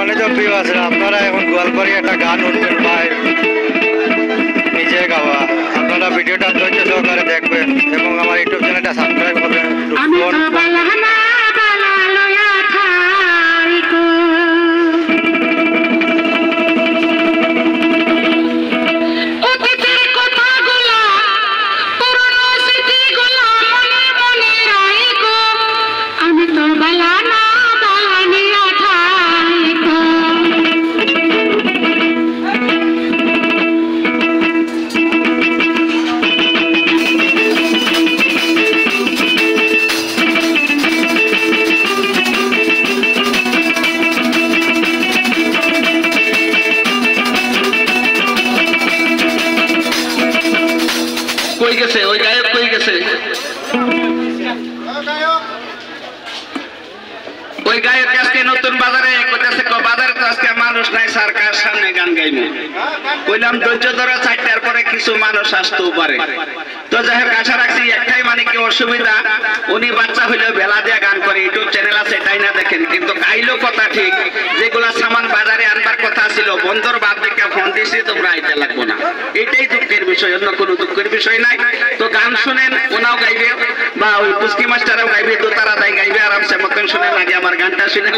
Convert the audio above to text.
সম্মানিত প্রিয় আছে আপনারা এখন গোয়ালপাড়ি একটা গান উঠবেন ভাই নিজে গাওয়া। আপনারা ভিডিওটা ধৈর্য সহকারে দেখবেন এবং আমার ইউটিউব চ্যানেলটা সাবস্ক্রাইব করবেন। কই গেছে ওই গায়ক, কই গেছে ওই গায়ক? আজকে নতুন বাজারে কইতাছে বাজারে তো আজকে মানুষ নাই, সরকার সামনে গান গাইবে। কইলাম ধৈর্য ধরে 4টার পরে কিছু মানুষ আসতেও পারে। তো যাই হোক আশা রাখছি একটাই মানে কি অসুবিধা, উনি বাচ্চা হইলে বেলা দিয়ে গান করে, ইউটিউব চ্যানেল আছে তাই না দেখেন, কিন্তু আইলো কথা ঠিক, যেগুলা সামান বাজারে আনবার কথা ছিল বন্দর বাদ দেখে ফোন দিছি তোমরা আইতে লাগবো না। এটাই দুঃখের বিষয়, অন্য কোনো দুঃখের বিষয় নাই। তো গান শুনেন, ওনাও গাইবে বা ওই পুস্কি মাস্টারও গাইবে, তো তারা তাই গাইবে আরামসে মতন শুনে লাগে। আমার গানটা শুনে